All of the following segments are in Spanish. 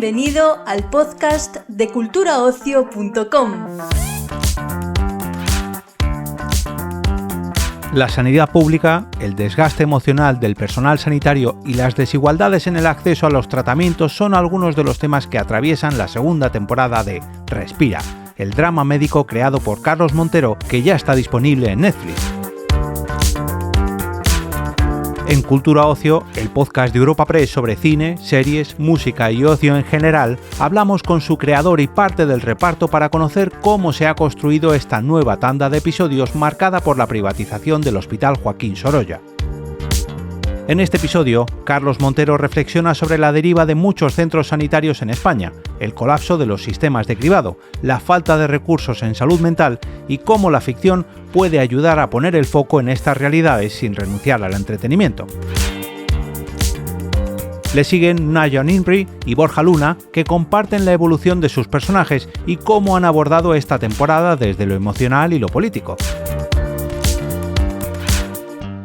Bienvenido al podcast de culturaocio.com. La sanidad pública, el desgaste emocional del personal sanitario y las desigualdades en el acceso a los tratamientos son algunos de los temas que atraviesan la segunda temporada de Respira, el drama médico creado por Carlos Montero, que ya está disponible en Netflix. En Cultura Ocio, el podcast de Europa Press sobre cine, series, música y ocio en general, hablamos con su creador y parte del reparto para conocer cómo se ha construido esta nueva tanda de episodios marcada por la privatización del Hospital Joaquín Sorolla. En este episodio, Carlos Montero reflexiona sobre la deriva de muchos centros sanitarios en España, el colapso de los sistemas de cribado, la falta de recursos en salud mental y cómo la ficción puede ayudar a poner el foco en estas realidades sin renunciar al entretenimiento. Le siguen Nayan Imri y Borja Luna, que comparten la evolución de sus personajes y cómo han abordado esta temporada desde lo emocional y lo político.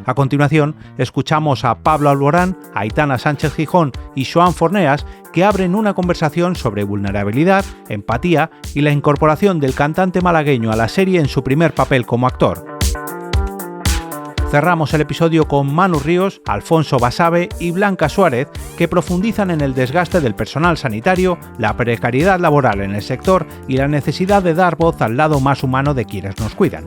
A continuación, escuchamos a Pablo Alborán, Aitana Sánchez Gijón y Joan Forneas, que abren una conversación sobre vulnerabilidad, empatía y la incorporación del cantante malagueño a la serie en su primer papel como actor. Cerramos el episodio con Manu Ríos, Alfonso Basabe y Blanca Suárez, que profundizan en el desgaste del personal sanitario, la precariedad laboral en el sector y la necesidad de dar voz al lado más humano de quienes nos cuidan.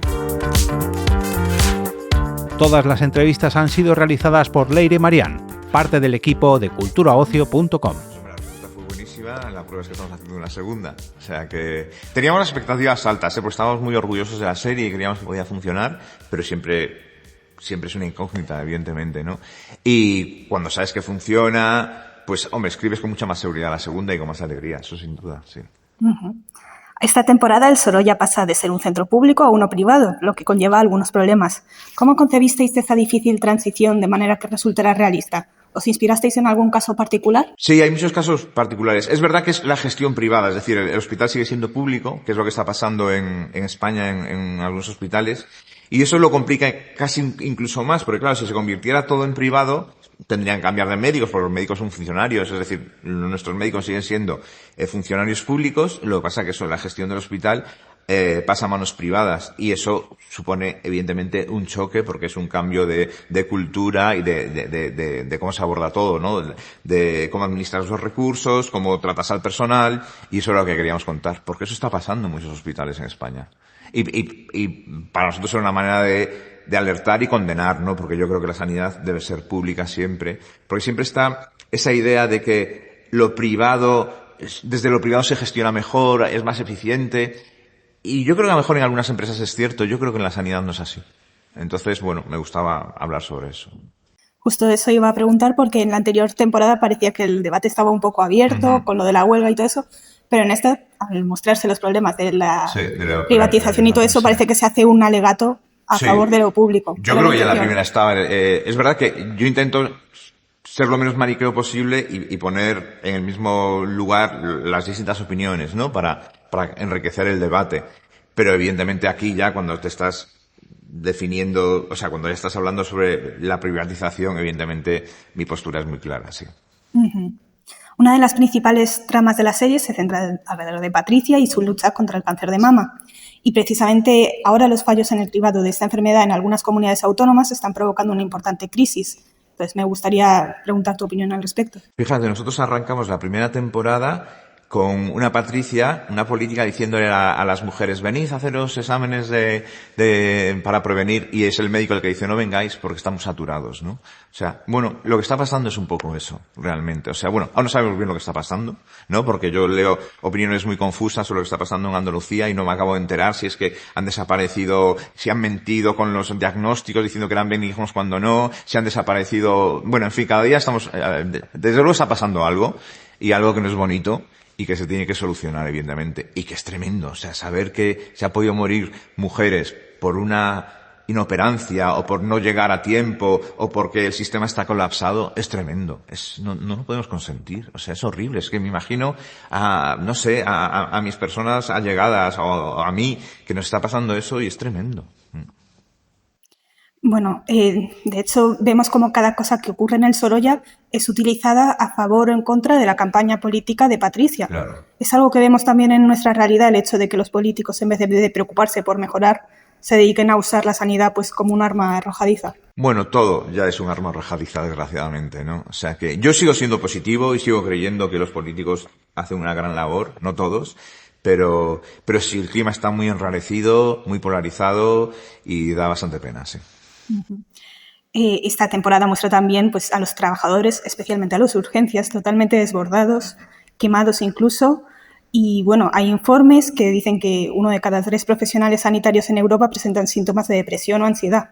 Todas las entrevistas han sido realizadas por Leire Marián, parte del equipo de culturaocio.com. La respuesta fue buenísima, la prueba es que estamos haciendo una segunda. O sea que teníamos las expectativas altas, porque estábamos muy orgullosos de la serie y creíamos que podía funcionar, pero siempre es una incógnita, evidentemente, ¿no? Y cuando sabes que funciona, pues, hombre, escribes con mucha más seguridad la segunda y con más alegría, eso sin duda, sí. Uh-huh. Esta temporada el Sorolla pasa de ser un centro público a uno privado, lo que conlleva algunos problemas. ¿Cómo concebisteis esta difícil transición de manera que resultara realista? ¿Os inspirasteis en algún caso particular? Sí, hay muchos casos particulares. Es verdad que es la gestión privada, es decir, el hospital sigue siendo público, que es lo que está pasando en España en algunos hospitales, y eso lo complica casi incluso más, porque claro, si se convirtiera todo en privado, tendrían que cambiar de médicos, porque los médicos son funcionarios, es decir, nuestros médicos siguen siendo funcionarios públicos, lo que pasa es que eso, la gestión del hospital pasa a manos privadas, y eso supone evidentemente un choque, porque es un cambio de cultura y de cómo se aborda todo, ¿no? De cómo administras los recursos, cómo tratas al personal, y eso es lo que queríamos contar, porque eso está pasando en muchos hospitales en España. Y para nosotros era una manera de alertar y condenar, ¿no? Porque yo creo que la sanidad debe ser pública siempre. Porque siempre está esa idea de que desde lo privado se gestiona mejor, es más eficiente. Y yo creo que a lo mejor en algunas empresas es cierto, yo creo que en la sanidad no es así. Entonces, bueno, me gustaba hablar sobre eso. Justo eso iba a preguntar, porque en la anterior temporada parecía que el debate estaba un poco abierto, con lo de la huelga y todo eso. Pero en esta, al mostrarse los problemas de la privatización y todo eso, parece que se hace un alegato a favor de lo público. Yo creo que ya la primera estaba. Es verdad que yo intento ser lo menos maniqueo posible y poner en el mismo lugar las distintas opiniones, ¿no? Para enriquecer el debate. Pero evidentemente aquí ya cuando te estás definiendo, o sea, cuando ya estás hablando sobre la privatización, evidentemente mi postura es muy clara, sí. Uh-huh. Una de las principales tramas de la serie se centra alrededor de Patricia y su lucha contra el cáncer de mama. Y precisamente ahora los fallos en el cribado de esta enfermedad en algunas comunidades autónomas están provocando una importante crisis. Entonces me gustaría preguntar tu opinión al respecto. Fíjate, nosotros arrancamos la primera temporada con una Patricia, una política diciéndole a las mujeres, venid a hacer los exámenes para prevenir, y es el médico el que dice, no vengáis porque estamos saturados, ¿no? O sea, bueno, lo que está pasando es un poco eso, realmente. O sea, bueno, aún no sabemos bien lo que está pasando, ¿no? Porque yo leo opiniones muy confusas sobre lo que está pasando en Andalucía y no me acabo de enterar si es que han desaparecido, si han mentido con los diagnósticos diciendo que eran benignos cuando no, si han desaparecido, bueno, en fin, cada día desde luego está pasando algo, y algo que no es bonito, y que se tiene que solucionar, evidentemente, y que es tremendo. O sea, saber que se ha podido morir mujeres por una inoperancia o por no llegar a tiempo o porque el sistema está colapsado es tremendo. No lo podemos consentir. O sea, es horrible. Es que me imagino a mis personas allegadas o a mí que nos está pasando eso y es tremendo. Bueno, de hecho, vemos como cada cosa que ocurre en el Sorolla es utilizada a favor o en contra de la campaña política de Patricia. Claro. Es algo que vemos también en nuestra realidad, el hecho de que los políticos, en vez de preocuparse por mejorar, se dediquen a usar la sanidad pues como un arma arrojadiza. Bueno, todo ya es un arma arrojadiza, desgraciadamente, ¿no? O sea que yo sigo siendo positivo y sigo creyendo que los políticos hacen una gran labor, no todos, pero sí, el clima está muy enrarecido, muy polarizado y da bastante pena, sí. Esta temporada muestra también pues, a los trabajadores, especialmente a los urgencias, totalmente desbordados, quemados incluso. Y bueno, hay informes que dicen que 1 de cada 3 profesionales sanitarios en Europa presentan síntomas de depresión o ansiedad.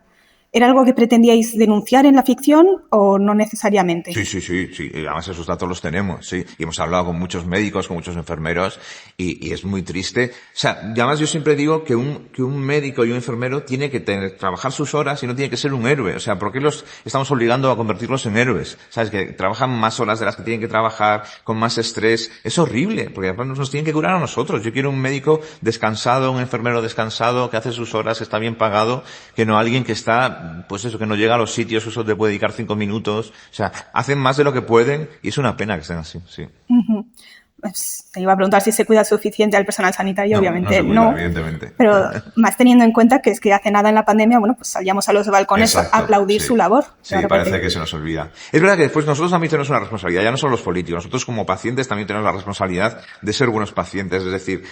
¿Era algo que pretendíais denunciar en la ficción o no necesariamente? Sí. Además esos datos los tenemos, sí. Y hemos hablado con muchos médicos, con muchos enfermeros y es muy triste. O sea, y además yo siempre digo que un médico y un enfermero tiene que trabajar sus horas y no tiene que ser un héroe. O sea, ¿por qué los estamos obligando a convertirlos en héroes? ¿Sabes? Que trabajan más horas de las que tienen que trabajar, con más estrés. Es horrible, porque además nos tienen que curar a nosotros. Yo quiero un médico descansado, un enfermero descansado, que hace sus horas, que está bien pagado, que no alguien que está pues eso, que no llega a los sitios, eso te puede dedicar 5 minutos. O sea, hacen más de lo que pueden y es una pena que estén así, sí. Pues te iba a preguntar si se cuida suficiente al personal sanitario, obviamente no, evidentemente. Pero más teniendo en cuenta que es que hace nada en la pandemia, bueno, pues salíamos a los balcones a aplaudir su labor. Sí, parece que se nos olvida. Es verdad que después nosotros también tenemos una responsabilidad, ya no solo los políticos, nosotros como pacientes también tenemos la responsabilidad de ser buenos pacientes, es decir,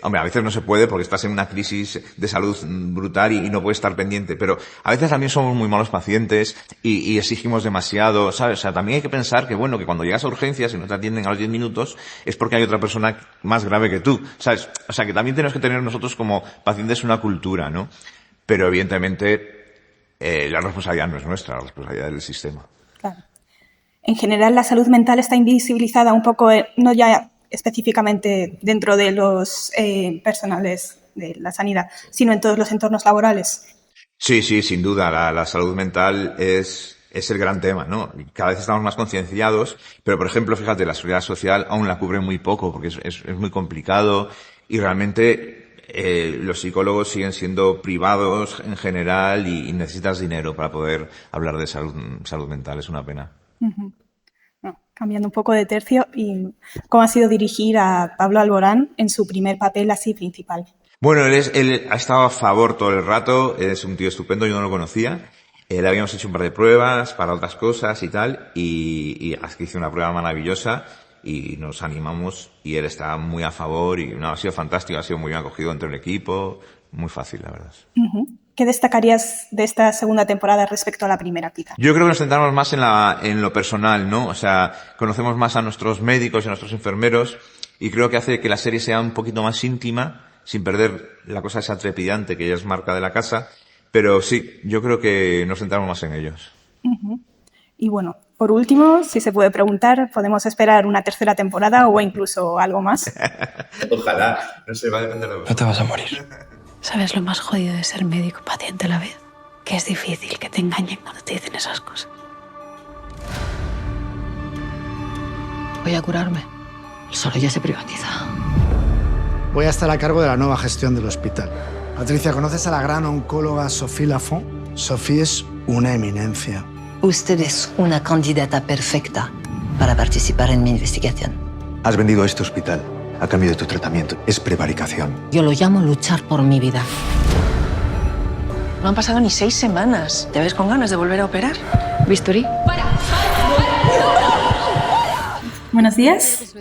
hombre, a veces no se puede porque estás en una crisis de salud brutal y no puedes estar pendiente, pero a veces también somos muy malos pacientes y exigimos demasiado, ¿sabes? O sea, también hay que pensar que bueno, que cuando llegas a urgencias y no te atienden a los 10 minutos, es porque hay otra persona más grave que tú, ¿sabes? O sea, que también tenemos que tener nosotros como pacientes una cultura, ¿no? Pero evidentemente la responsabilidad no es nuestra, la responsabilidad del sistema. Claro. En general, la salud mental está invisibilizada un poco, no ya específicamente dentro de los personales de la sanidad, sino en todos los entornos laborales. Sí, sin duda, la salud mental es el gran tema, ¿no? Cada vez estamos más concienciados, pero por ejemplo, fíjate, la seguridad social aún la cubre muy poco porque es muy complicado y realmente los psicólogos siguen siendo privados en general y necesitas dinero para poder hablar de salud mental, es una pena. Uh-huh. No, cambiando un poco de tercio, ¿y cómo ha sido dirigir a Pablo Alborán en su primer papel así principal? Bueno, él ha estado a favor todo el rato, es un tío estupendo, yo no lo conocía. Le habíamos hecho un par de pruebas para otras cosas y tal, y es que hizo una prueba maravillosa y nos animamos y él está muy a favor y no, ha sido fantástico, ha sido muy bien acogido entre el equipo, muy fácil, la verdad. Uh-huh. ¿Qué destacarías de esta segunda temporada respecto a la primera, quizá? Yo creo que nos centramos más en lo personal, ¿no? O sea, conocemos más a nuestros médicos y a nuestros enfermeros y creo que hace que la serie sea un poquito más íntima, sin perder la cosa esa trepidante que ya es marca de la casa. Pero sí, yo creo que nos centramos más en ellos. Uh-huh. Y bueno, por último, si se puede preguntar, ¿podemos esperar una tercera temporada o incluso algo más? Ojalá, no sé, va a depender de vosotros. No te vas a morir. ¿Sabes lo más jodido de ser médico paciente a la vez? Que es difícil que te engañen cuando te dicen esas cosas. Voy a curarme. El Sorolla se privatiza. Voy a estar a cargo de la nueva gestión del hospital. Patricia, ¿conoces a la gran oncóloga Sophie Lafont? Sophie es una eminencia. Usted es una candidata perfecta para participar en mi investigación. Has vendido este hospital a cambio de tu tratamiento. Es prevaricación. Yo lo llamo luchar por mi vida. No han pasado ni 6 semanas. ¿Te ves con ganas de volver a operar? ¿Bisturí? Buenos días.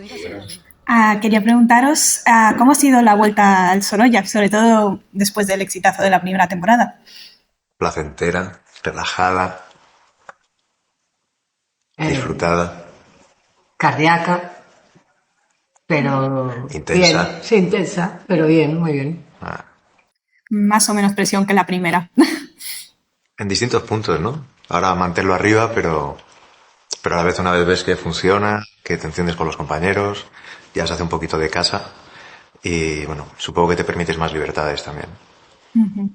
Quería preguntaros cómo ha sido la vuelta al Sorolla, sobre todo después del exitazo de la primera temporada. Placentera, relajada, disfrutada. Cardíaca, pero intensa. Bien. Sí, intensa, pero bien, muy bien. Más o menos presión que la primera. En distintos puntos, ¿no? Ahora mantenerlo arriba, pero a la vez una vez ves que funciona, que te enciendes con los compañeros, ya se hace un poquito de casa y, bueno, supongo que te permites más libertades también. Uh-huh.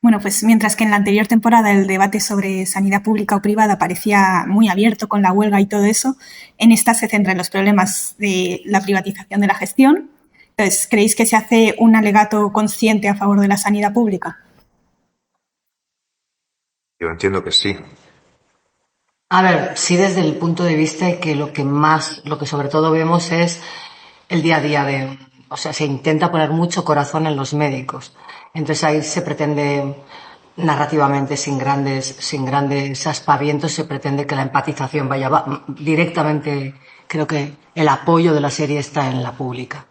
Bueno, pues mientras que en la anterior temporada el debate sobre sanidad pública o privada parecía muy abierto con la huelga y todo eso, en esta se centra en los problemas de la privatización de la gestión. Entonces, ¿creéis que se hace un alegato consciente a favor de la sanidad pública? Yo entiendo que sí. A ver, sí, desde el punto de vista de que lo que sobre todo vemos es el día a día o sea, se intenta poner mucho corazón en los médicos. Entonces ahí se pretende, narrativamente, sin grandes aspavientos, se pretende que la empatización va directamente. Creo que el apoyo de la serie está en la pública,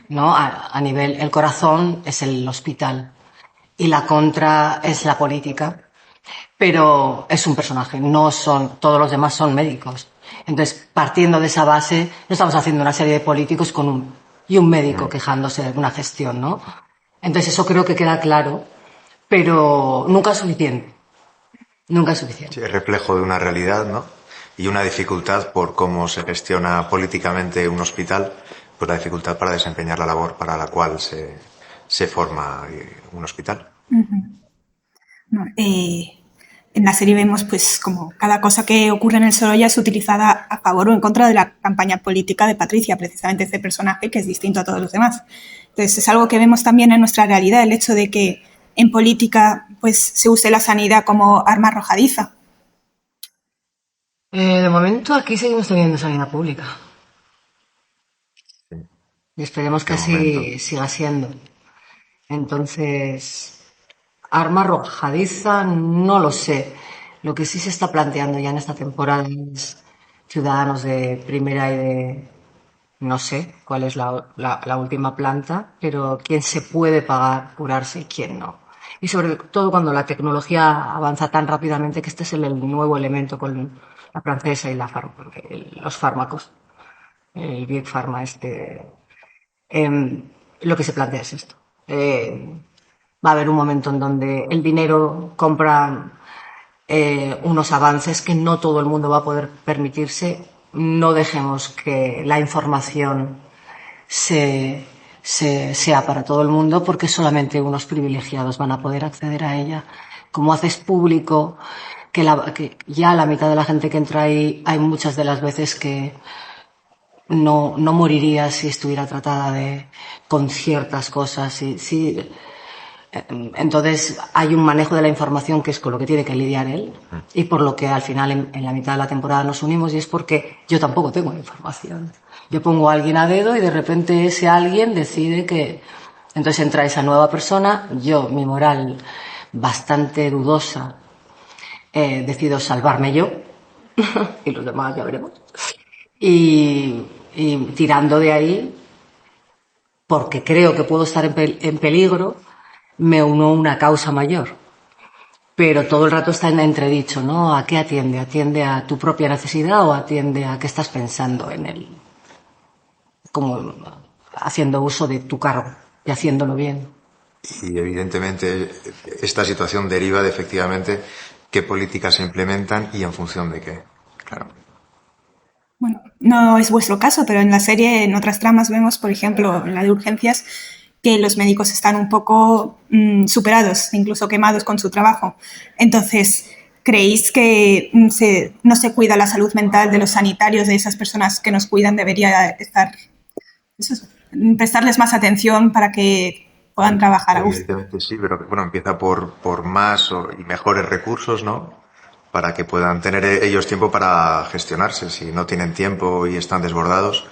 ¿no? A nivel, el corazón es el hospital y la contra es la política. Pero es un personaje, todos los demás son médicos. Entonces, partiendo de esa base, no estamos haciendo una serie de políticos y un médico quejándose de una gestión, ¿no? Entonces, eso creo que queda claro, pero nunca es suficiente. Nunca es suficiente. Sí, es reflejo de una realidad, ¿no? Y una dificultad por cómo se gestiona políticamente un hospital, pues la dificultad para desempeñar la labor para la cual se forma un hospital. No, en la serie vemos pues como cada cosa que ocurre en el Sorolla es utilizada a favor o en contra de la campaña política de Patricia, precisamente este personaje que es distinto a todos los demás. Entonces es algo que vemos también en nuestra realidad, el hecho de que en política pues se use la sanidad como arma arrojadiza. De momento aquí seguimos teniendo sanidad pública. Y esperemos que así siga siendo. Entonces, arma arrojadiza, no lo sé. Lo que sí se está planteando ya en esta temporada es ciudadanos de primera y de... No sé cuál es la última planta, pero quién se puede pagar curarse y quién no. Y sobre todo cuando la tecnología avanza tan rápidamente, que este es el nuevo elemento con la francesa y los fármacos, el Big Pharma lo que se plantea es esto. Va a haber un momento en donde el dinero compra unos avances que no todo el mundo va a poder permitirse. No dejemos que la información sea para todo el mundo, porque solamente unos privilegiados van a poder acceder a ella. Como haces público que ya la mitad de la gente que entra ahí, hay muchas de las veces que no moriría si estuviera tratada con ciertas cosas. Entonces hay un manejo de la información que es con lo que tiene que lidiar él, y por lo que al final en la mitad de la temporada nos unimos, y es porque yo tampoco tengo la información. Yo pongo a alguien a dedo y de repente ese alguien decide que... Entonces entra esa nueva persona, yo, mi moral bastante dudosa, decido salvarme yo y los demás ya veremos. Y tirando de ahí, porque creo que puedo estar en peligro, me uno a una causa mayor. Pero todo el rato está en entredicho, ¿no? ¿A qué atiende? ¿Atiende a tu propia necesidad o atiende a qué estás pensando en él? Como haciendo uso de tu cargo y haciéndolo bien. Y evidentemente esta situación deriva de efectivamente qué políticas se implementan y en función de qué. Claro. Bueno, no es vuestro caso, pero en la serie, en otras tramas, vemos, por ejemplo, en la de urgencias, que los médicos están un poco superados, incluso quemados con su trabajo. Entonces, ¿creéis que no se cuida la salud mental de los sanitarios, de esas personas que nos cuidan? Debería estar... prestarles más atención para que puedan trabajar a gusto. Evidentemente sí, pero bueno, empieza por más y mejores recursos, ¿no? Para que puedan tener ellos tiempo para gestionarse. Si no tienen tiempo y están desbordados,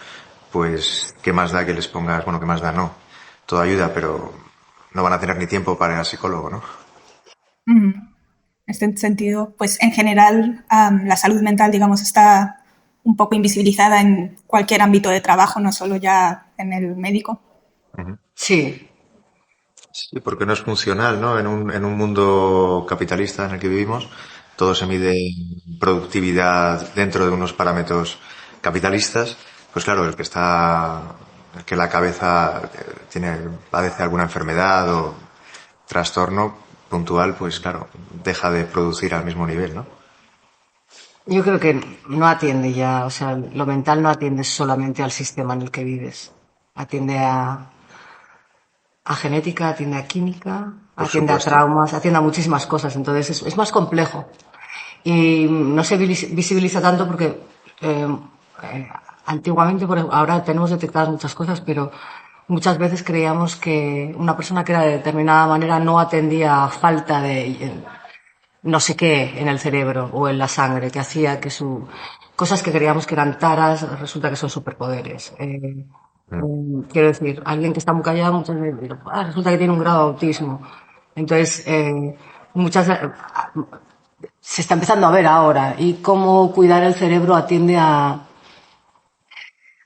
pues qué más da que les pongas, bueno, qué más da, no. Todo ayuda, pero no van a tener ni tiempo para ir al psicólogo, ¿no? En este sentido, pues en general la salud mental, digamos, está un poco invisibilizada en cualquier ámbito de trabajo, no solo ya en el médico. Sí. Sí, porque no es funcional, ¿no? En un mundo capitalista en el que vivimos, todo se mide en productividad dentro de unos parámetros capitalistas. Pues claro, el que la cabeza padece alguna enfermedad o trastorno puntual, pues claro, deja de producir al mismo nivel, ¿no? Yo creo que no atiende ya, o sea, lo mental no atiende solamente al sistema en el que vives. Atiende a genética, atiende a química, atiende a traumas, atiende a muchísimas cosas. Entonces es más complejo. Y no se visibiliza tanto porque antiguamente, ahora tenemos detectadas muchas cosas, pero muchas veces creíamos que una persona que era de determinada manera no atendía a falta de no sé qué en el cerebro o en la sangre que hacía que cosas que creíamos que eran taras resulta que son superpoderes. Quiero decir, alguien que está muy callado muchas veces resulta que tiene un grado de autismo. Entonces, se está empezando a ver ahora, y cómo cuidar el cerebro atiende a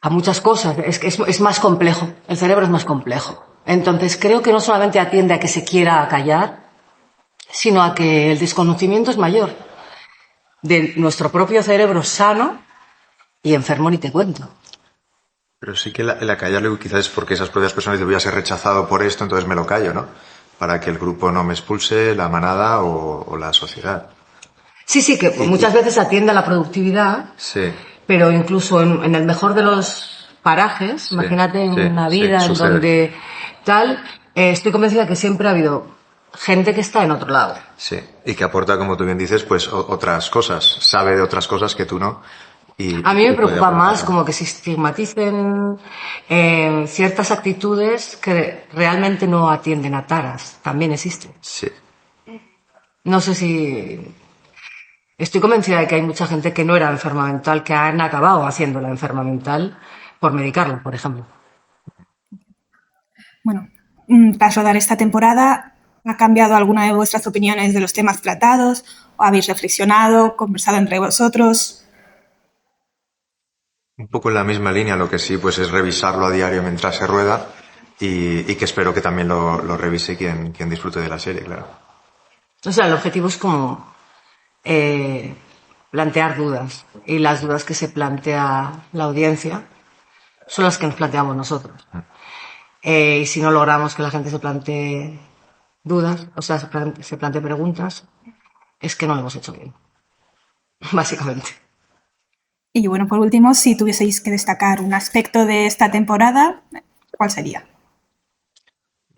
muchas cosas. Es más complejo, el cerebro es más complejo. Entonces creo que no solamente atiende a que se quiera callar, sino a que el desconocimiento es mayor de nuestro propio cerebro sano y enfermo, ni te cuento. Pero sí que el acallarlo quizás es porque esas propias personas dicen voy a ser rechazado por esto, entonces me lo callo, ¿no? Para que el grupo no me expulse, la manada o la sociedad. Sí, que muchas veces atiende a la productividad, sí. Pero incluso en el mejor de los parajes, sí, imagínate una vida en donde tal, estoy convencida que siempre ha habido gente que está en otro lado. Sí, y que aporta, como tú bien dices, pues otras cosas, sabe de otras cosas que tú no. A mí me preocupa más como que se estigmaticen ciertas actitudes que realmente no atienden a taras. También existen. Sí. No sé si... Estoy convencida de que hay mucha gente que no era enferma mental, que han acabado haciéndola enferma mental por medicarla, por ejemplo. Bueno, tras rodar esta temporada, ¿ha cambiado alguna de vuestras opiniones de los temas tratados? ¿O habéis reflexionado, conversado entre vosotros? Un poco en la misma línea, lo que sí pues es revisarlo a diario mientras se rueda y que espero que también lo revise quien disfrute de la serie, claro. O sea, el objetivo es como plantear dudas, y las dudas que se plantea la audiencia son las que nos planteamos nosotros. Y si no logramos que la gente se plantee dudas, o sea, se plantee preguntas, es que no lo hemos hecho bien, básicamente. Y bueno, por último, si tuvieseis que destacar un aspecto de esta temporada, ¿cuál sería?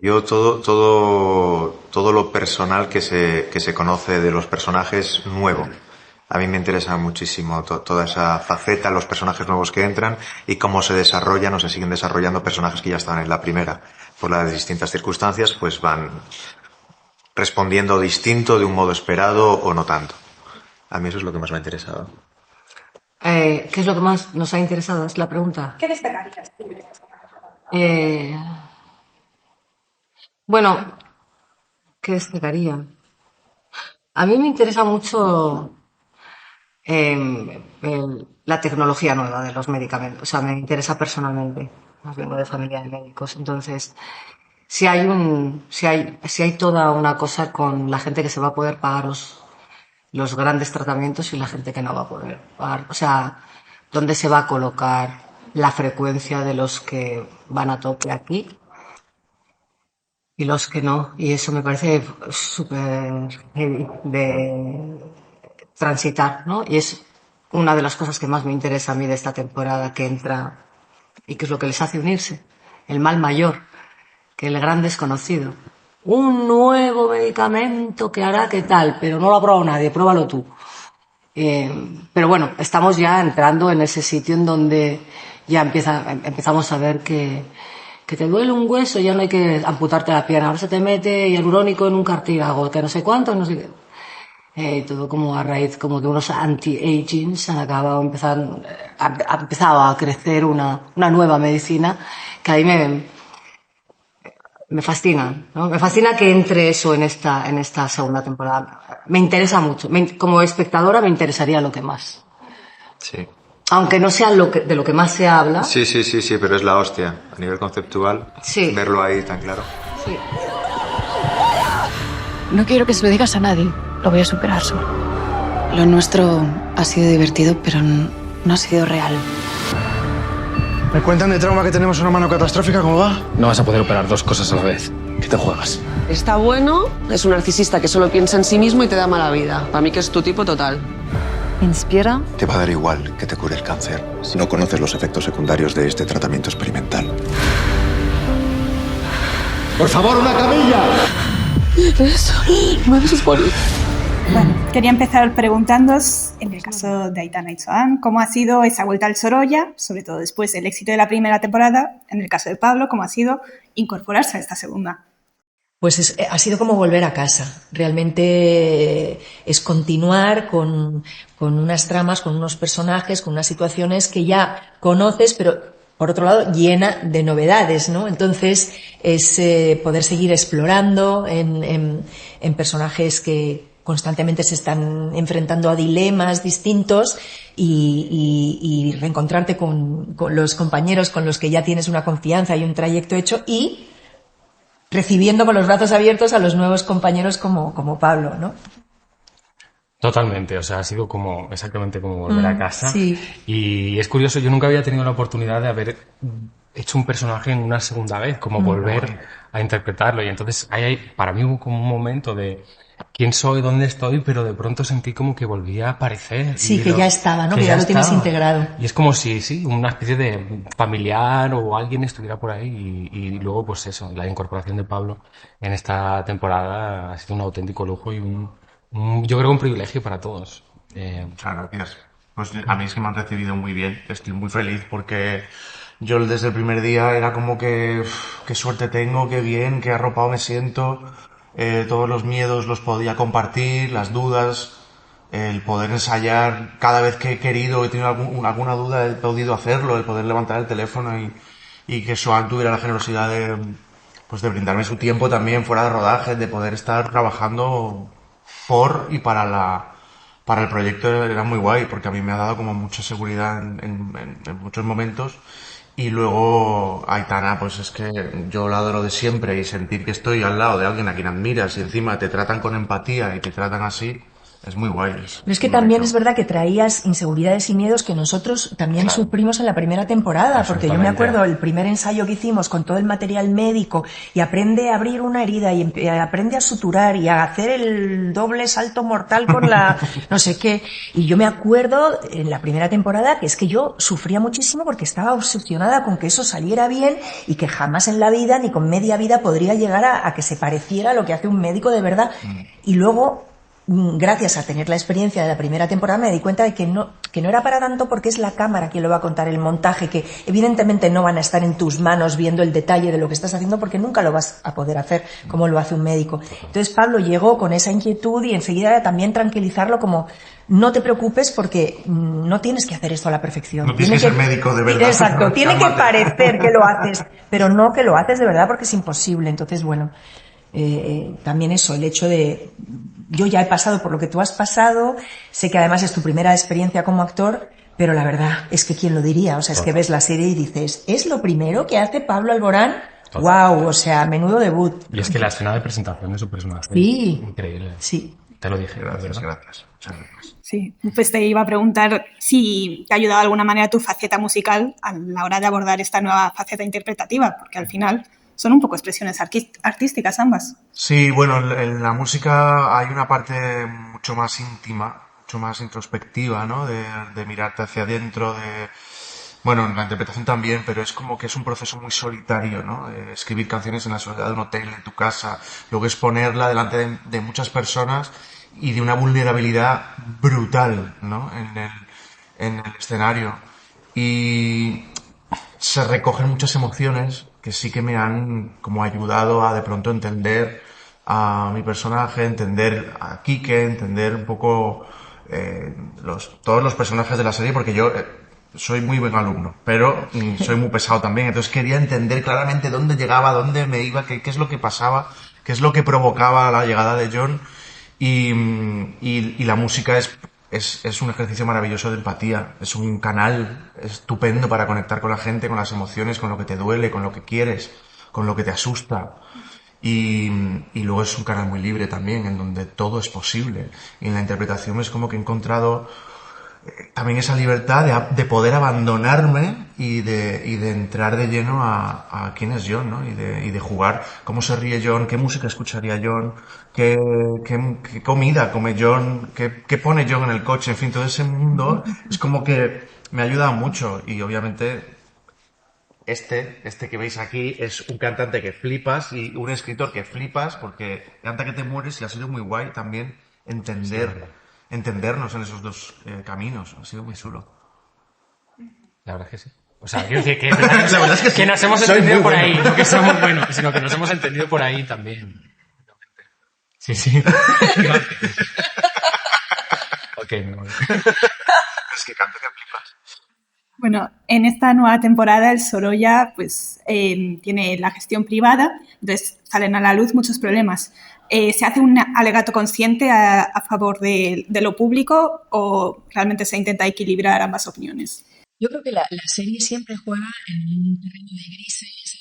Yo todo lo personal que se conoce de los personajes nuevo. A mí me interesa muchísimo toda esa faceta, los personajes nuevos que entran y cómo se desarrollan o se siguen desarrollando personajes que ya estaban en la primera. Por las distintas circunstancias, pues van respondiendo distinto, de un modo esperado o no tanto. A mí eso es lo que más me ha interesado. ¿Qué es lo que más nos ha interesado? Es la pregunta. ¿Qué destacarías? Bueno, ¿qué destacaría? A mí me interesa mucho la tecnología nueva de los medicamentos. O sea, me interesa personalmente. Vengo de familia de médicos. Entonces, si hay toda una cosa con la gente que se va a poder pagar los grandes tratamientos y la gente que no va a poder pagar. O sea, ¿dónde se va a colocar la frecuencia de los que van a tope aquí y los que no? Y eso me parece súper heavy de transitar, ¿no? Y es una de las cosas que más me interesa a mí de esta temporada que entra y que es lo que les hace unirse. El mal mayor, que el gran desconocido. Un nuevo medicamento que hará que tal, pero no lo ha probado nadie, pruébalo tú. Pero bueno, estamos ya entrando en ese sitio en donde ya empezamos a ver que te duele un hueso, ya no hay que amputarte la pierna, ahora se te mete hialurónico en un cartílago, que no sé cuánto, no sé qué. Todo como a raíz como de unos anti-agings ha empezado a crecer una nueva medicina que a mí me fascina, ¿no? Me fascina que entre eso en esta segunda temporada. Me interesa mucho. Como espectadora me interesaría lo que más. Sí. Aunque no sea de lo que más se habla. Sí, pero es la hostia. A nivel conceptual, sí. Verlo ahí tan claro. Sí. No quiero que se lo digas a nadie. Lo voy a superar solo. Lo nuestro ha sido divertido, pero no ha sido real. ¿Me cuentan de trauma que tenemos una mano catastrófica? ¿Cómo va? No vas a poder operar dos cosas a la vez. ¿Qué te juegas? Está bueno, es un narcisista que solo piensa en sí mismo y te da mala vida. Para mí que es tu tipo total. ¿Inspira? Te va a dar igual que te cure el cáncer si no conoces los efectos secundarios de este tratamiento experimental. ¡Por favor, una camilla! Eso, no me dejes morir. Bueno, quería empezar preguntándoos, en el caso de Aitana y Joan, ¿cómo ha sido esa vuelta al Sorolla, sobre todo después del éxito de la primera temporada? En el caso de Pablo, ¿cómo ha sido incorporarse a esta segunda? Pues ha sido como volver a casa. Realmente es continuar con unas tramas, con unos personajes, con unas situaciones que ya conoces, pero por otro lado llena de novedades, ¿no? Entonces es poder seguir explorando en personajes que constantemente se están enfrentando a dilemas distintos y reencontrarte con los compañeros con los que ya tienes una confianza y un trayecto hecho y recibiendo con los brazos abiertos a los nuevos compañeros como Pablo, ¿no? Totalmente, o sea, ha sido exactamente como volver a casa. Sí. Y es curioso, yo nunca había tenido la oportunidad de haber hecho un personaje en una segunda vez, como volver a interpretarlo. Y entonces para mí hubo como un momento de quién soy, dónde estoy, pero de pronto sentí como que volvía a aparecer. Sí, que ya estaba, ¿no? Que ya lo tienes integrado. Y es como si, una especie de familiar o alguien estuviera por ahí. Y luego, pues eso, la incorporación de Pablo en esta temporada ha sido un auténtico lujo y yo creo un privilegio para todos. Muchas gracias. Pues a mí es que me han recibido muy bien. Estoy muy feliz porque yo desde el primer día era como que qué suerte tengo, qué bien, qué arropado me siento. Todos los miedos los podía compartir, las dudas, el poder ensayar cada vez que he querido, he tenido alguna duda, he podido hacerlo, el poder levantar el teléfono y que Soan tuviera la generosidad de brindarme su tiempo también fuera de rodaje, de poder estar trabajando por y para el proyecto. Era muy guay porque a mí me ha dado como mucha seguridad en muchos momentos. Y luego Aitana, pues es que yo la adoro de siempre y sentir que estoy al lado de alguien a quien admiras y encima te tratan con empatía y te tratan así, es muy guay. Pero es que también es verdad que traías inseguridades y miedos que nosotros también sufrimos en la primera temporada, porque yo me acuerdo el primer ensayo que hicimos con todo el material médico y aprende a abrir una herida y aprende a suturar y a hacer el doble salto mortal con la no sé qué, y yo me acuerdo en la primera temporada que es que yo sufría muchísimo porque estaba obsesionada con que eso saliera bien y que jamás en la vida ni con media vida podría llegar a que se pareciera a lo que hace un médico de verdad. Y luego, gracias a tener la experiencia de la primera temporada, me di cuenta de que no era para tanto, porque es la cámara quien lo va a contar, el montaje, que evidentemente no van a estar en tus manos viendo el detalle de lo que estás haciendo porque nunca lo vas a poder hacer como lo hace un médico. Entonces Pablo llegó con esa inquietud y enseguida también tranquilizarlo como no te preocupes porque no tienes que hacer esto a la perfección. No tienes que ser médico de verdad. Exacto, tiene que parecer que lo haces, pero no que lo haces de verdad porque es imposible. Entonces, bueno, también eso, el hecho de yo ya he pasado por lo que tú has pasado, sé que además es tu primera experiencia como actor, pero la verdad es que quién lo diría, o sea, es que ves la serie y dices, ¿es lo primero que hace Pablo Alborán? ¡Wow! O sea, menudo debut. Y es que la escena de presentación de su personaje sí, es increíble. Sí. Te lo dije. Gracias. Sí, pues te iba a preguntar si te ha ayudado de alguna manera tu faceta musical a la hora de abordar esta nueva faceta interpretativa, porque al final son un poco expresiones artísticas ambas. Sí, bueno, en la música hay una parte mucho más íntima, mucho más introspectiva, ¿no? De mirarte hacia adentro, bueno, en la interpretación también, pero es como que es un proceso muy solitario, ¿no? Escribir canciones en la soledad de un hotel, en tu casa, luego exponerla delante de muchas personas y de una vulnerabilidad brutal, ¿no? En el escenario. Y se recogen muchas emociones que sí que me han como ayudado a de pronto entender a mi personaje, entender a Quique, entender un poco todos los personajes de la serie, porque yo soy muy buen alumno, pero soy muy pesado también, entonces quería entender claramente dónde llegaba, dónde me iba, qué es lo que pasaba, qué es lo que provocaba la llegada de John, y la música es un ejercicio maravilloso de empatía, es un canal estupendo para conectar con la gente, con las emociones, con lo que te duele, con lo que quieres, con lo que te asusta. Y luego es un canal muy libre también, en donde todo es posible. Y en la interpretación es como que he encontrado también esa libertad de poder abandonarme y de entrar de lleno a quién es John, ¿no? Y de jugar cómo se ríe John, qué música escucharía John, qué comida come John, qué pone John en el coche, en fin, todo ese mundo es como que me ha ayudado mucho. Y obviamente este que veis aquí es un cantante que flipas y un escritor que flipas porque canta que te mueres, y ha sido muy guay también entendernos en esos dos caminos. Ha sido muy chulo. La verdad es que sí. O sea, quiero decir que nos hemos entendido por ahí, no que somos buenos, sino que nos hemos entendido por ahí también. Sí. Ok, no. Es que canta que flipas. Bueno, en esta nueva temporada el Sorolla pues, tiene la gestión privada, entonces salen a la luz muchos problemas. ¿Se hace un alegato consciente a favor de lo público o realmente se intenta equilibrar ambas opiniones? Yo creo que la serie siempre juega en un terreno de grises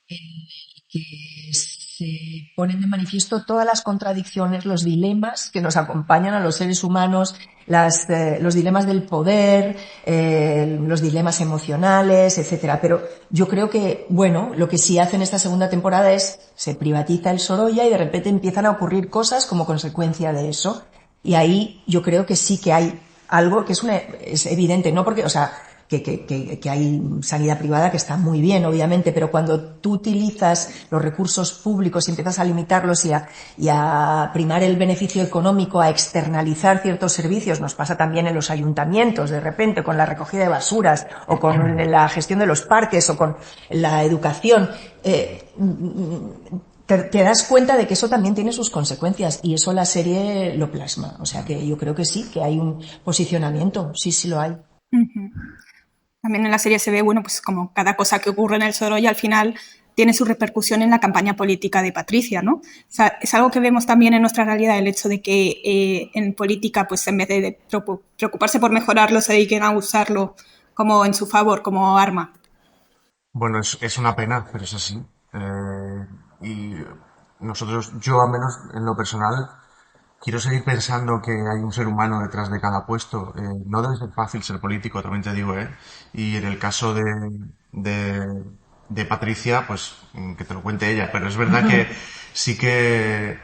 en el que se ponen de manifiesto todas las contradicciones, los dilemas que nos acompañan a los seres humanos, los dilemas del poder, los dilemas emocionales, etcétera. Pero yo creo que, bueno, lo que sí hace en esta segunda temporada es se privatiza el Sorolla y de repente empiezan a ocurrir cosas como consecuencia de eso. Y ahí yo creo que sí que hay algo que es evidente, ¿no? Porque, o sea, que hay sanidad privada que está muy bien, obviamente, pero cuando tú utilizas los recursos públicos y empiezas a limitarlos y a primar el beneficio económico, a externalizar ciertos servicios, nos pasa también en los ayuntamientos, de repente, con la recogida de basuras, o con la gestión de los parques, o con la educación, te das cuenta de que eso también tiene sus consecuencias, y eso la serie lo plasma. O sea que yo creo que sí, que hay un posicionamiento, sí lo hay. Uh-huh. También en la serie se ve, bueno, pues como cada cosa que ocurre en el Sorolla al final tiene su repercusión en la campaña política de Patricia, ¿no? O sea, es algo que vemos también en nuestra realidad, el hecho de que en política, pues en vez de preocuparse por mejorarlo, se dediquen a usarlo como en su favor, como arma. Bueno, es una pena, pero es así. Y nosotros, yo al menos en lo personal, quiero seguir pensando que hay un ser humano detrás de cada puesto. No debe ser fácil ser político, también te digo, Y en el caso de Patricia, pues que te lo cuente ella. Pero es verdad que sí que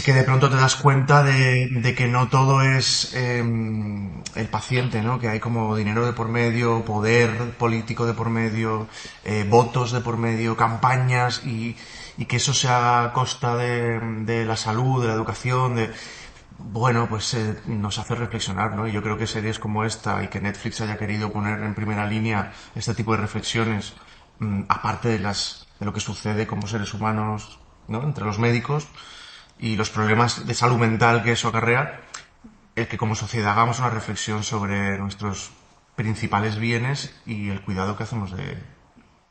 de pronto te das cuenta de que no todo es el paciente, ¿no? Que hay como dinero de por medio, poder político de por medio, votos de por medio, campañas y que eso sea a costa de la salud, de la educación, bueno, pues nos hace reflexionar, ¿no? Y yo creo que series como esta y que Netflix haya querido poner en primera línea este tipo de reflexiones, aparte de lo que sucede como seres humanos, ¿no? Entre los médicos y los problemas de salud mental que eso acarrea, el que como sociedad hagamos una reflexión sobre nuestros principales bienes y el cuidado que hacemos de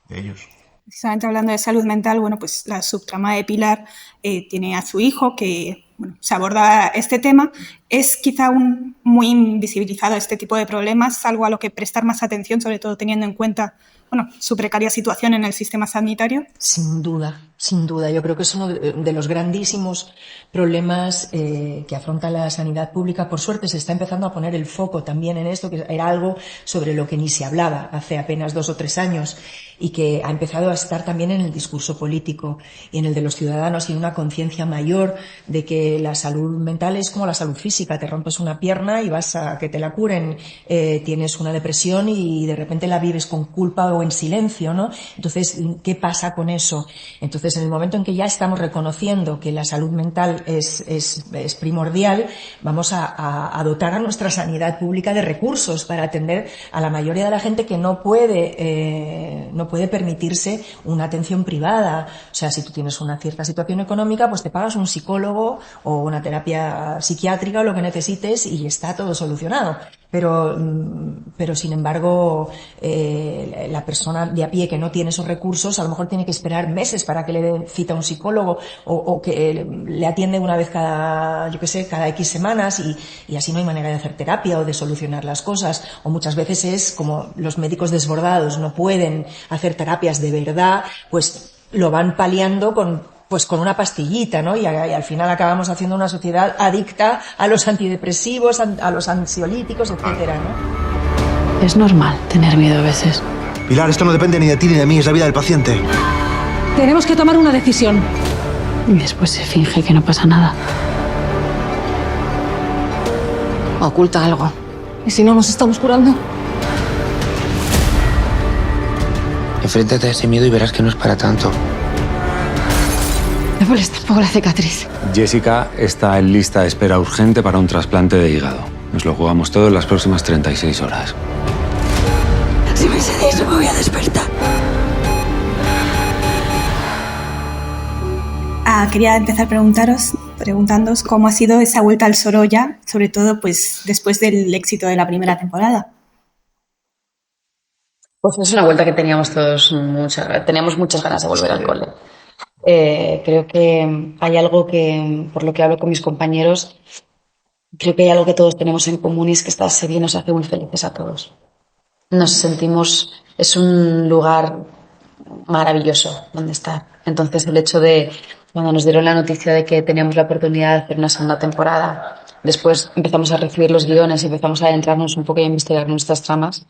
ellos. Precisamente hablando de salud mental, bueno, pues la subtrama de Pilar tiene a su hijo que, bueno, se aborda este tema. Es quizá muy invisibilizado este tipo de problemas, algo a lo que prestar más atención, sobre todo teniendo en cuenta, bueno, su precaria situación en el sistema sanitario. Sin duda. Yo creo que es uno de los grandísimos problemas que afronta la sanidad pública. Por suerte se está empezando a poner el foco también en esto, que era algo sobre lo que ni se hablaba hace apenas 2 o 3 años y que ha empezado a estar también en el discurso político y en el de los ciudadanos, y una conciencia mayor de que la salud mental es como la salud física. Te rompes una pierna y vas a que te la curen, tienes una depresión y de repente la vives con culpa o en silencio, ¿no? Entonces, ¿qué pasa con eso? Entonces, en el momento en que ya estamos reconociendo que la salud mental es primordial, vamos a dotar a nuestra sanidad pública de recursos para atender a la mayoría de la gente que no puede permitirse una atención privada. O sea, si tú tienes una cierta situación económica, pues te pagas un psicólogo o una terapia psiquiátrica o lo que necesites y está todo solucionado. Pero sin embargo, la persona de a pie que no tiene esos recursos a lo mejor tiene que esperar meses para que le dé cita a un psicólogo o que le atiende una vez cada X semanas y así no hay manera de hacer terapia o de solucionar las cosas. O muchas veces es como los médicos desbordados no pueden hacer terapias de verdad, pues lo van paliando con una pastillita, ¿no? Y al final acabamos haciendo una sociedad adicta a los antidepresivos, a los ansiolíticos, etcétera, ¿no? Es normal tener miedo a veces. Pilar, esto no depende ni de ti ni de mí, es la vida del paciente. Tenemos que tomar una decisión. Y después se finge que no pasa nada. Oculta algo. ¿Y si no nos estamos curando? Enfréntate a ese miedo y verás que no es para tanto. Me molesta un poco la cicatriz. Jessica está en lista de espera urgente para un trasplante de hígado. Nos lo jugamos todo en las próximas 36 horas. Si me sedís, me voy a despertar. Quería empezar preguntándoos cómo ha sido esa vuelta al Sorolla, sobre todo pues después del éxito de la primera temporada. Pues es una vuelta que teníamos muchas ganas de volver al cole. Creo que hay algo que, por lo que hablo con mis compañeros, creo que hay algo que todos tenemos en común y es que esta serie nos hace muy felices a todos. Es un lugar maravilloso donde estar. Entonces el hecho de, cuando nos dieron la noticia de que teníamos la oportunidad de hacer una segunda temporada, después empezamos a recibir los guiones y empezamos a adentrarnos un poco y a investigar nuestras tramas,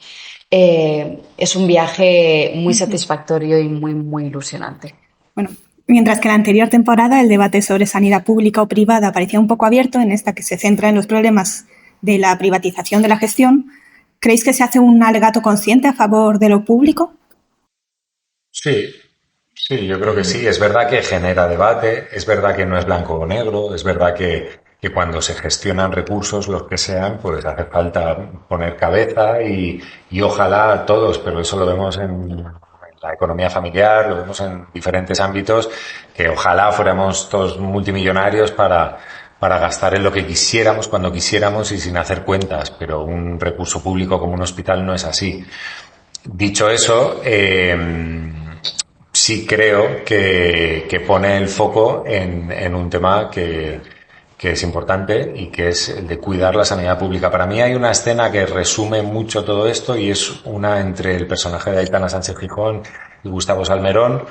es un viaje muy satisfactorio y muy, muy ilusionante. Bueno, mientras que en la anterior temporada el debate sobre sanidad pública o privada parecía un poco abierto, en esta que se centra en los problemas de la privatización de la gestión, ¿creéis que se hace un alegato consciente a favor de lo público? Sí, yo creo que sí. Es verdad que genera debate, es verdad que no es blanco o negro, es verdad que cuando se gestionan recursos, los que sean, pues hace falta poner cabeza y ojalá todos, pero eso lo vemos en la economía familiar, lo vemos en diferentes ámbitos, que ojalá fuéramos todos multimillonarios para gastar en lo que quisiéramos, cuando quisiéramos y sin hacer cuentas, pero un recurso público como un hospital no es así. Dicho eso, sí creo que pone el foco en un tema que es importante y que es el de cuidar la sanidad pública. Para mí hay una escena que resume mucho todo esto y es una entre el personaje de Aitana Sánchez Gijón y Gustavo Salmerón,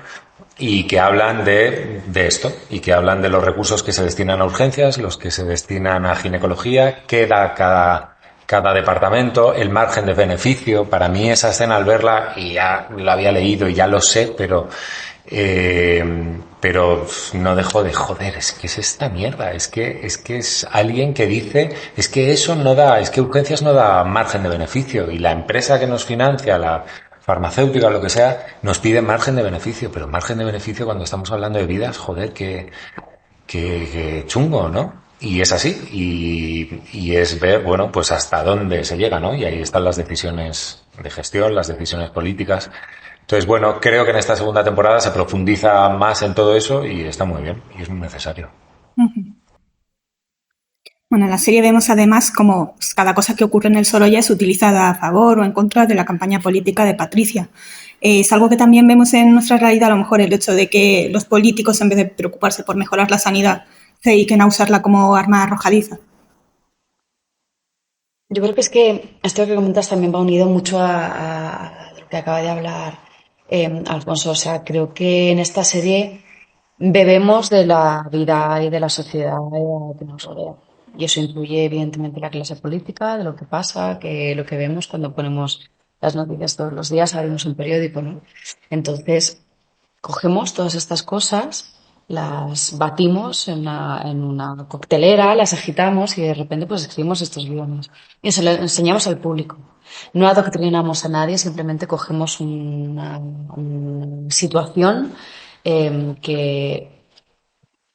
y que hablan de esto, y que hablan de los recursos que se destinan a urgencias, los que se destinan a ginecología, qué da cada departamento, el margen de beneficio. Para mí esa escena, al verla, y ya la había leído y ya lo sé, pero no dejo de joder, es que es esta mierda, es que es alguien que dice, es que eso no da, es que urgencias no da margen de beneficio, y la empresa que nos financia, la farmacéutica o lo que sea, nos pide margen de beneficio, pero margen de beneficio cuando estamos hablando de vidas, joder, que chungo, ¿no? Y es así, y es ver, bueno, pues hasta dónde se llega, ¿no? Y ahí están las decisiones de gestión, las decisiones políticas. Entonces, bueno, creo que en esta segunda temporada se profundiza más en todo eso y está muy bien, y es muy necesario. Bueno, en la serie vemos además cómo cada cosa que ocurre en el Sorolla es utilizada a favor o en contra de la campaña política de Patricia. Es algo que también vemos en nuestra realidad, a lo mejor el hecho de que los políticos, en vez de preocuparse por mejorar la sanidad, se dediquen a usarla como arma arrojadiza. Yo creo que es que esto que comentas también va unido mucho a lo que acaba de hablar Alfonso. O sea, creo que en esta serie bebemos de la vida y de la sociedad que nos rodea. Y eso incluye, evidentemente, la clase política, de lo que pasa, que lo que vemos cuando ponemos las noticias todos los días, abrimos un periódico, ¿no? Entonces, cogemos todas estas cosas, las batimos en una coctelera, las agitamos y de repente pues escribimos estos guiones. Y se lo enseñamos al público. No adoctrinamos a nadie, simplemente cogemos una situación que,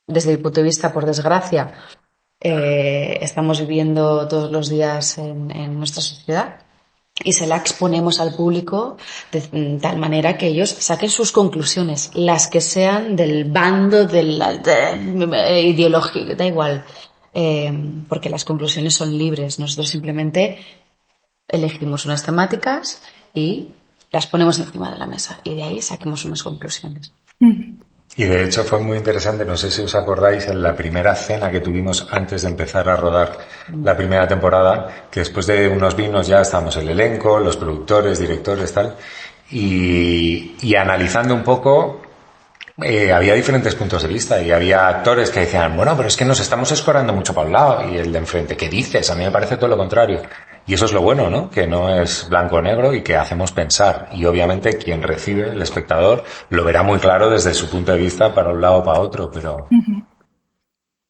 desde mi punto de vista, por desgracia, estamos viviendo todos los días en nuestra sociedad, y se la exponemos al público de tal manera que ellos saquen sus conclusiones, las que sean del bando de ideológico, da igual, porque las conclusiones son libres. Nosotros simplemente elegimos unas temáticas y las ponemos encima de la mesa, y de ahí saquemos unas conclusiones. Y de hecho fue muy interesante, no sé si os acordáis, en la primera cena que tuvimos antes de empezar a rodar la primera temporada, que después de unos vinos ya estábamos el elenco, los productores, directores, tal, y analizando un poco, había diferentes puntos de vista, y había actores que decían, bueno, pero es que nos estamos escorando mucho para un lado, y el de enfrente, ¿qué dices? A mí me parece todo lo contrario. Y eso es lo bueno, ¿no? Que no es blanco o negro y que hacemos pensar. Y obviamente quien recibe, el espectador, lo verá muy claro desde su punto de vista para un lado o para otro, pero...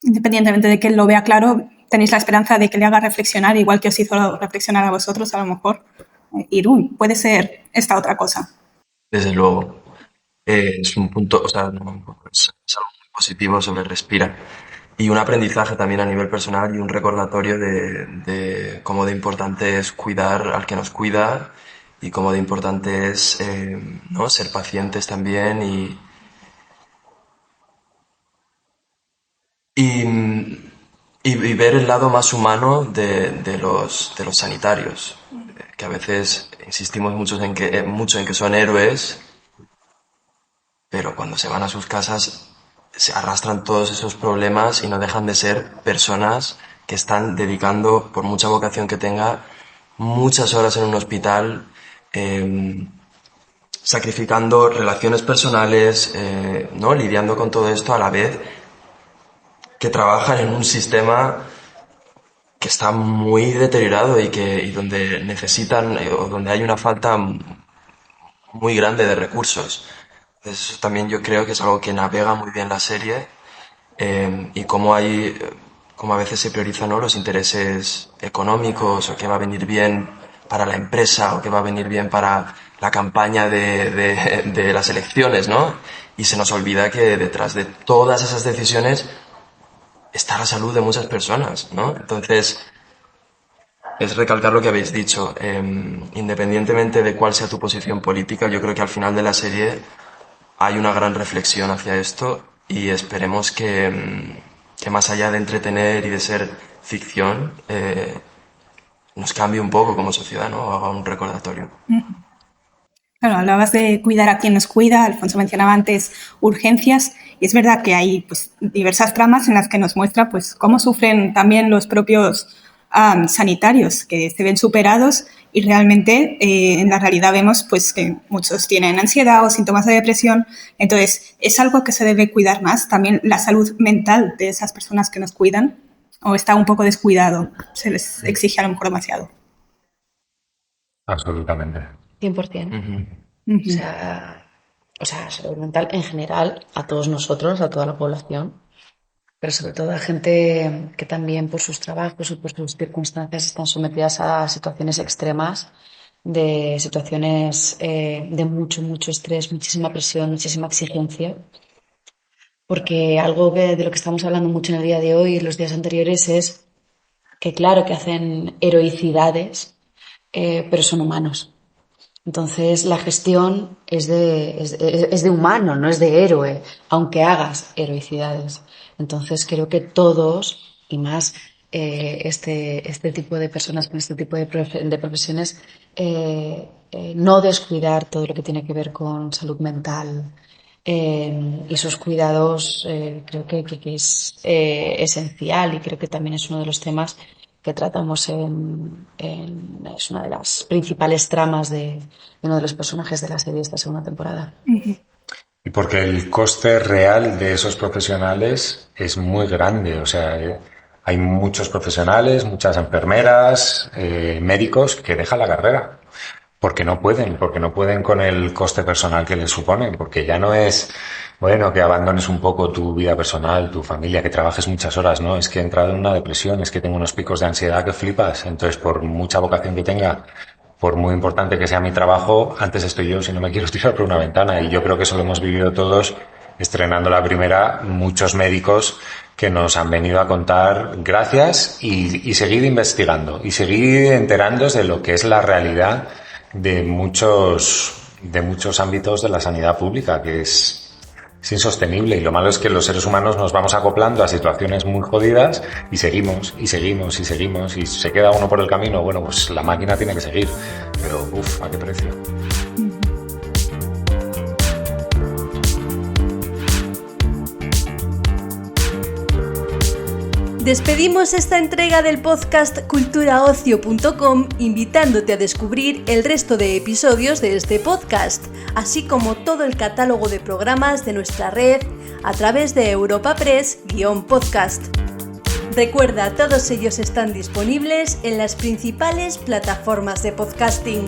Independientemente de que él lo vea claro, tenéis la esperanza de que le haga reflexionar, igual que os hizo reflexionar a vosotros, a lo mejor. Puede ser esta otra cosa. Desde luego. Es un punto, o sea, es algo muy positivo sobre Respira. Y un aprendizaje también a nivel personal y un recordatorio de cómo de importante es cuidar al que nos cuida y cómo de importante es ¿no? ser pacientes también y ver el lado más humano de los sanitarios, que a veces insistimos mucho en que son héroes, pero cuando se van a sus casas se arrastran todos esos problemas y no dejan de ser personas que están dedicando, por mucha vocación que tenga, muchas horas en un hospital, sacrificando relaciones personales, ¿no? Lidiando con todo esto a la vez que trabajan en un sistema que está muy deteriorado y donde necesitan o donde hay una falta muy grande de recursos. Entonces, eso también yo creo que es algo que navega muy bien la serie, y cómo a veces se priorizan, ¿no?, los intereses económicos, o qué va a venir bien para la empresa, o qué va a venir bien para la campaña de las elecciones, ¿no? Y se nos olvida que detrás de todas esas decisiones está la salud de muchas personas, ¿no? Entonces, es recalcar lo que habéis dicho. Independientemente de cuál sea tu posición política, yo creo que al final de la serie hay una gran reflexión hacia esto, y esperemos que más allá de entretener y de ser ficción, nos cambie un poco como sociedad, ¿no? O haga un recordatorio. Claro, hablabas de cuidar a quien nos cuida. Alfonso mencionaba antes urgencias, y es verdad que hay pues diversas tramas en las que nos muestra pues cómo sufren también los propios sanitarios, que se ven superados, y realmente en la realidad vemos pues que muchos tienen ansiedad o síntomas de depresión. Entonces, ¿es algo que se debe cuidar más? También la salud mental de esas personas que nos cuidan, ¿o está un poco descuidado? Se les exige a lo mejor demasiado. Absolutamente. 100%. O sea, salud mental en general, a todos nosotros, a toda la población, pero sobre todo a gente que también por sus trabajos o por sus circunstancias están sometidas a situaciones extremas, de situaciones de mucho estrés, muchísima presión, muchísima exigencia. Porque algo de lo que estamos hablando mucho en el día de hoy y los días anteriores es que claro que hacen heroicidades, pero son humanos. Entonces la gestión es de humano, no es de héroe, aunque hagas heroicidades. Entonces creo que todos, y más este tipo de personas con este tipo de profesiones, no descuidar todo lo que tiene que ver con salud mental y sus cuidados, creo que es esencial, y creo que también es uno de los temas que tratamos es una de las principales tramas de uno de los personajes de la serie esta segunda temporada. Y porque el coste real de esos profesionales es muy grande. O sea, hay muchos profesionales, muchas enfermeras, médicos que dejan la carrera porque no pueden con el coste personal que les supone, porque ya no es, bueno, que abandones un poco tu vida personal, tu familia, que trabajes muchas horas, no, es que he entrado en una depresión, es que tengo unos picos de ansiedad que flipas. Entonces, por mucha vocación que tenga, por muy importante que sea mi trabajo, antes estoy yo si no me quiero tirar por una ventana. Y yo creo que eso lo hemos vivido todos, estrenando la primera, muchos médicos que nos han venido a contar gracias, y seguir investigando y seguir enterándose de lo que es la realidad de muchos ámbitos de la sanidad pública, que es insostenible. Y lo malo es que los seres humanos nos vamos acoplando a situaciones muy jodidas y seguimos, y se queda uno por el camino. Bueno, pues la máquina tiene que seguir, pero ¿a qué precio? Despedimos esta entrega del podcast culturaocio.com invitándote a descubrir el resto de episodios de este podcast, así como todo el catálogo de programas de nuestra red a través de Europa Press-podcast. Recuerda, todos ellos están disponibles en las principales plataformas de podcasting.